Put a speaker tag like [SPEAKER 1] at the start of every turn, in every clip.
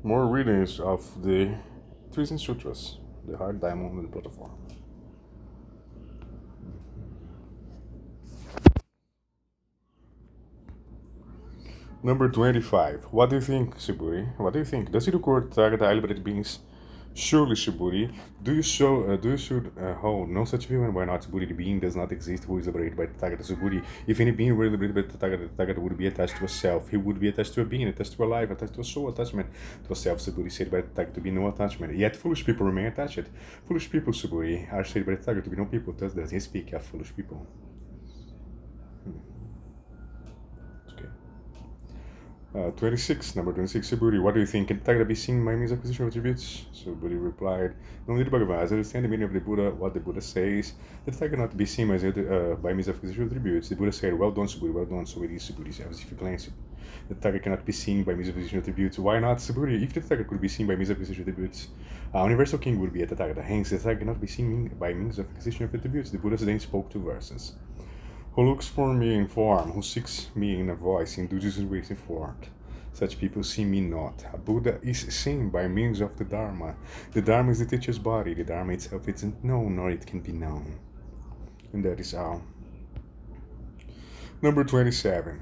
[SPEAKER 1] More readings of the Trees and Sutras, the Hard Diamond and the Platform. Number 25. What do you think, Shiburi? What do you think? Does it occur to target the liberated beings? Surely, Shiburi. Do you should hold no such view, and why not, Shiburi? The being does not exist who is liberated by the target. Shiburi. If any being were liberated by the target would be attached to a self. He would be attached to a being, attached to a life, attached to a soul, attachment to a self. Shiburi said by the target to be no attachment. Yet foolish people remain attached. Foolish people, Shiburi, are said by the target to be no people. Thus does he speak of foolish people. Okay. 26, number 26, Suburi, what do you think? Can the Tagra be seen by means of acquisition of attributes? Suburi replied, no need Bhagavan, as I understand the meaning of the Buddha, what the Buddha says, the Tagra cannot be seen by means of acquisition of attributes. The Buddha said, well done, Suburi, well done, so it is Suburi, as if you glance it. The Tagra cannot be seen by means of acquisition of attributes. Why not, Suburi? If the Tagra could be seen by means of acquisition of attributes, Universal King would be at the Tagra. Hence, the Tagra cannot be seen by means of acquisition of attributes. The Buddha then spoke two verses. Who looks for me in form, who seeks me in a voice, induces his ways in thought. Such people see me not. A Buddha is seen by means of the Dharma. The Dharma is the teacher's body. The Dharma itself isn't known, nor it can be known. And that is all. Number 27.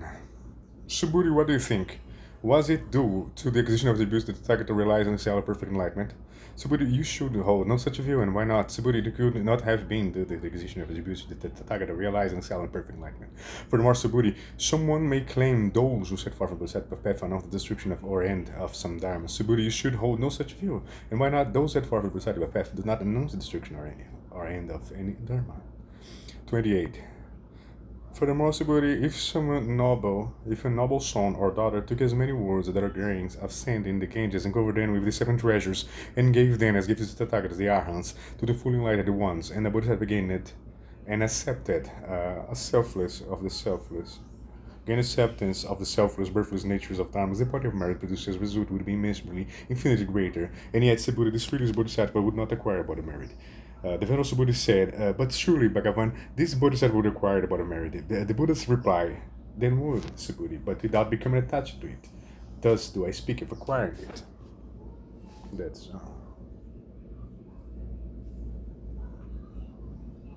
[SPEAKER 1] Suburi, what do you think? Was it due to the acquisition of the abuse that the Tathagata relies on the cell of perfect enlightenment? Suburi, you should hold no such a view, and why not? Suburi, it could not have been the acquisition of the abuse that the Tathagata relies on the cell of perfect enlightenment. Furthermore, Suburi, someone may claim those who set forth from the set of path are not the destruction of or end of some Dharma. Suburi, you should hold no such view, and why not? Those set forth from the set of a path do not announce the destruction or end of any Dharma. 28. Furthermore, Suburi, if a noble son or daughter took as many words that are grains of sand in the Ganges and covered them with the seven treasures, and gave them as gifts to the Tathagatas, the Arhants, to the fully enlightened ones, and the Bodhisattva gained it, and accepted acceptance of the selfless, birthless natures of dharmas, the party of merit produced as result would be immeasurably, infinitely greater, and yet Suburi, this fearless Bodhisattva, would not acquire body merit. The Venerable Buddha said, but surely, Bhagavan, this Bodhisattva would acquire the body merit. The Buddha's reply, then would, Suburi, but without becoming attached to it. Thus do I speak of acquiring it. That's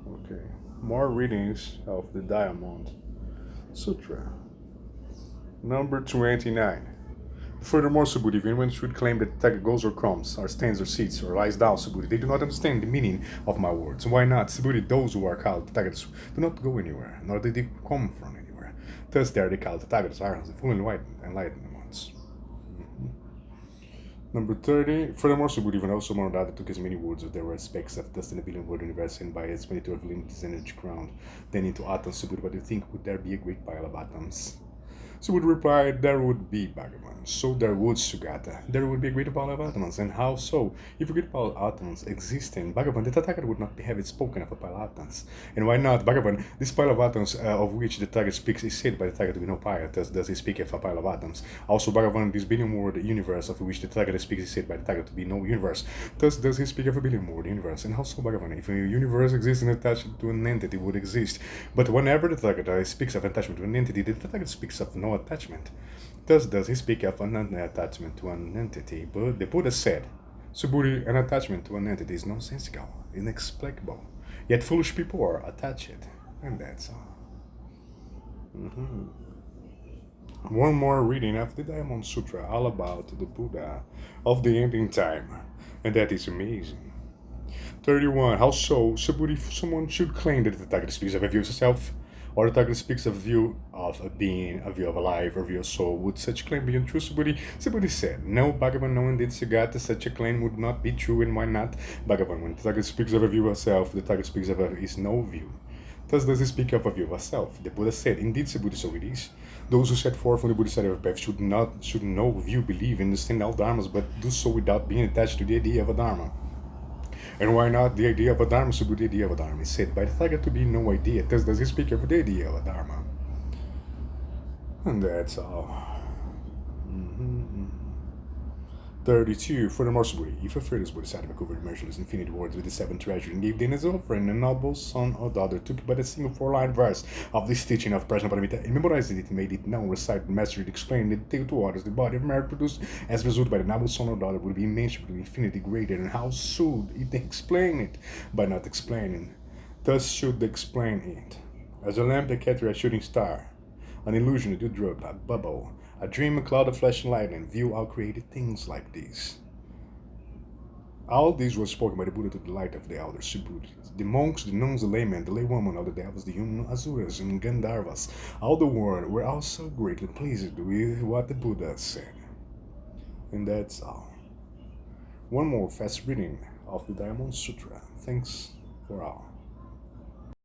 [SPEAKER 1] okay. More readings of the Diamond Sutra. Number 29. Furthermore, Subhuti, if anyone should claim that the Tathagata goes or comes, or stands or sits, or lies down, Subhuti, they do not understand the meaning of my words. Why not? Subhuti, those who are called Tathagatas do not go anywhere, nor do they come from anywhere. Thus they are called Tathagatas, Arhants, the full enlightened ones. Number 30. Furthermore, Subhuti, even also Moradada took as many words as there were aspects of dust in a billion word universe, and by its many of limits energy crowned, then into atoms. Subhuti, what do you think? Would there be a great pile of atoms? Subhuti replied, there would be, Bhagavan. So there would, Sugata. There would be a great pile of atoms. And how so? If a great pile of atoms existed, Bhagavan, the Tathagata would not have it spoken of a pile of atoms. And why not, Bhagavan? This pile of atoms of which the Tathagata speaks is said by the Tathagata to be no pile. Thus does he speak of a pile of atoms. Also, Bhagavan, this billion-word universe of which the Tathagata speaks is said by the Tathagata to be no universe. Thus does he speak of a billion-word universe. And how so, Bhagavan? If a universe exists and attached to an entity, would exist. But whenever the Tathagata speaks of attachment to an entity, the Tathagata speaks of no attachment. Thus does he speak of an attachment to an entity. But the Buddha said, Subhuti, an attachment to an entity is nonsensical, inexplicable. Yet foolish people are attached. And that's all. One more reading of the Diamond Sutra, all about the Buddha of the ending time. And that is amazing. 31. How so? Subhuti, someone should claim that the Tathagata speaks of a view of self, or the Tathagata speaks of a view of a being, a view of a life, or a view of soul. Would such claim be untrue, Subhuti? Subhuti said, no, Bhagavan, no indeed, Sugata, such a claim would not be true, and why not? Bhagavan, when the Tathagata speaks of a view of self, the Tathagata speaks of is no view. Thus does he speak of a view of self. The Buddha said, indeed, Subhuti, so it is. Those who set forth from the Bodhisattva path should no view, believe, understand all dharmas, but do so without being attached to the idea of a dharma. And why not the idea of a dharma? Subhuti, the idea of a dharma is said by the Tathagata to be no idea. Thus does he speak of the idea of a dharma. And that's all. 32. Furthermore, Suburi, if a fearless Bodhisattva covered measureless infinity words with the seven treasures and gave them as an offering, a noble son or daughter took but a single four-line verse of this teaching of Prajnaparamita and memorized it, made it known, recited, mastered, explained it, tale to others, the body of merit produced as a result by the noble son or daughter would be immeasurably infinity greater, and how should it explain it? By not explaining. Thus should explain it. As a lamp that catches a shooting star, an illusion, a dewdrop, a bubble, a dream, a cloud of flesh and light, and view all created things like these. All these were spoken by the Buddha to the light of the elders, Subhutis, the monks, the nuns, the laymen, the laywomen, all the devils, the human asuras, and Gandharvas. All the world were also greatly pleased with what the Buddha said. And that's all. One more fast reading of the Diamond Sutra. Thanks for all.